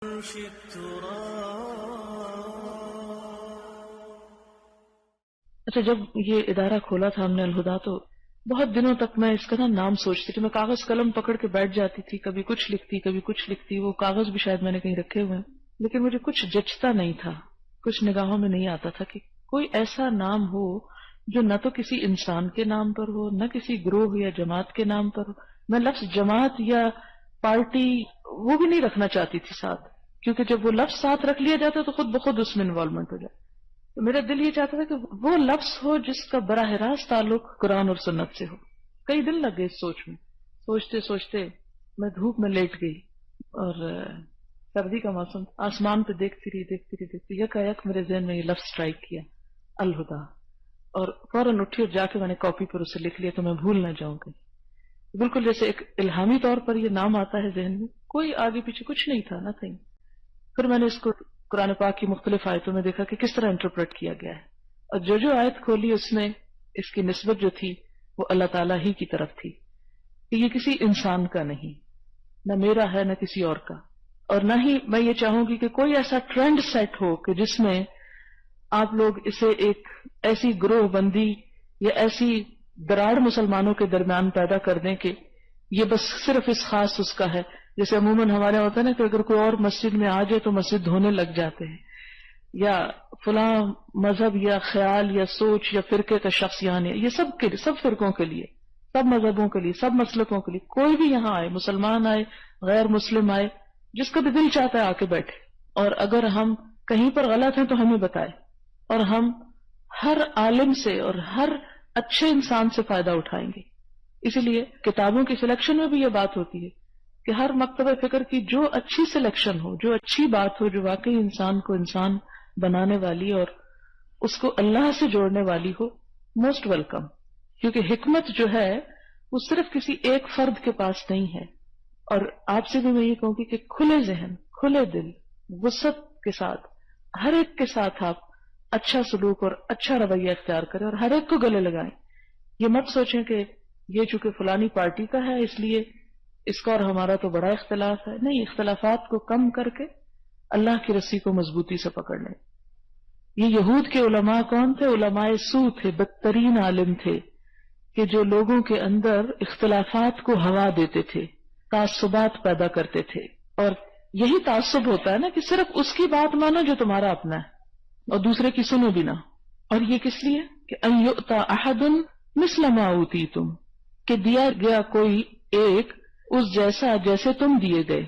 اچھا، جب یہ ادارہ کھولا تھا ہم نے الہدا، تو بہت دنوں تک میں اس کا نام سوچتی تھی. میں کاغذ قلم پکڑ کے بیٹھ جاتی تھی، کبھی کچھ لکھتی کبھی کچھ لکھتی. وہ کاغذ بھی شاید میں نے کہیں رکھے ہوئے ہیں، لیکن مجھے کچھ جچتا نہیں تھا، کچھ نگاہوں میں نہیں آتا تھا کہ کوئی ایسا نام ہو جو نہ تو کسی انسان کے نام پر ہو، نہ کسی گروہ یا جماعت کے نام پر ہو. میں لفظ جماعت یا پارٹی وہ بھی نہیں رکھنا چاہتی تھی ساتھ، کیونکہ جب وہ لفظ ساتھ رکھ لیا جاتا تو خود بخود اس میں انوالومنٹ ہو جائے. تو میرا دل یہ چاہتا تھا کہ وہ لفظ ہو جس کا براہ راست تعلق قرآن اور سنت سے ہو. کئی دن لگ گئے اس سوچ میں، سوچتے سوچتے میں دھوپ میں لیٹ گئی، اور سردی کا موسم، آسمان پہ دیکھتی رہی یک میرے ذہن میں یہ لفظ اسٹرائک کیا، الہدا. اور فوراً اٹھی اور جا کے میں نے کاپی پر اسے لکھ لیا تو میں بھول نہ جاؤں گی. بالکل جیسے ایک الہامی طور پر یہ نام آتا ہے ذہن میں، کوئی آگے پیچھے کچھ نہیں تھا، نتھنگ. پھر میں نے اس کو قرآن پاک کی مختلف آیتوں میں دیکھا کہ کس طرح انٹرپریٹ کیا گیا ہے، اور جو آیت کھولی اس میں اس کی نسبت جو تھی وہ اللہ تعالیٰ ہی کی طرف تھی، کہ یہ کسی انسان کا نہیں، نہ میرا ہے نہ کسی اور کا. اور نہ ہی میں یہ چاہوں گی کہ کوئی ایسا ٹرینڈ سیٹ ہو کہ جس میں آپ لوگ اسے ایک ایسی گروہ بندی یا ایسی دراڑ مسلمانوں کے درمیان پیدا کر دیں کہ یہ بس صرف اس خاص اس کا ہے. جیسے عموماً ہمارے ہوتا ہے نا کہ اگر کوئی اور مسجد میں آ جائے تو مسجد دھونے لگ جاتے ہیں، یا فلاں مذہب یا خیال یا سوچ یا فرقے کا شخص یہاں نہیں. یہ سب فرقوں کے لیے، سب مذہبوں کے لیے، سب مسلکوں کے لیے. کوئی بھی یہاں آئے، مسلمان آئے، غیر مسلم آئے، جس کا بھی دل چاہتا ہے آ کے بیٹھے. اور اگر ہم کہیں پر غلط ہیں تو ہمیں بتائے، اور ہم ہر عالم سے اور ہر اچھے انسان سے فائدہ اٹھائیں گے. اسی لیے کتابوں کی سلیکشن میں بھی یہ بات ہوتی ہے کہ ہر مکتبہ فکر کی جو اچھی سلیکشن ہو، جو اچھی بات ہو، جو واقعی انسان کو انسان بنانے والی اور اس کو اللہ سے جوڑنے والی ہو، موسٹ ویلکم. کیونکہ حکمت جو ہے وہ صرف کسی ایک فرد کے پاس نہیں ہے. اور آپ سے بھی میں یہ کہوں گی کہ کھلے ذہن، کھلے دل، وسعت کے ساتھ ہر ایک کے ساتھ آپ اچھا سلوک اور اچھا رویہ اختیار کریں اور ہر ایک کو گلے لگائیں. یہ مت سوچیں کہ یہ چونکہ فلانی پارٹی کا ہے اس لیے اس کا اور ہمارا تو بڑا اختلاف ہے. نہیں، اختلافات کو کم کر کے اللہ کی رسی کو مضبوطی سے پکڑ لیں. یہ یہود کے علماء کون تھے؟ علماء سو تھے، بدترین عالم تھے، کہ جو لوگوں کے اندر اختلافات کو ہوا دیتے تھے، تعصبات پیدا کرتے تھے. اور یہی تعصب ہوتا ہے نا کہ صرف اس کی بات مانو جو تمہارا اپنا ہے اور دوسرے کی سنو بھی نہ. اور یہ کس لیے کہ ان یؤتی احد مثل ما اوتیتم، کہ دیا گیا کوئی ایک اس جیسا جیسے تم دیے گئے.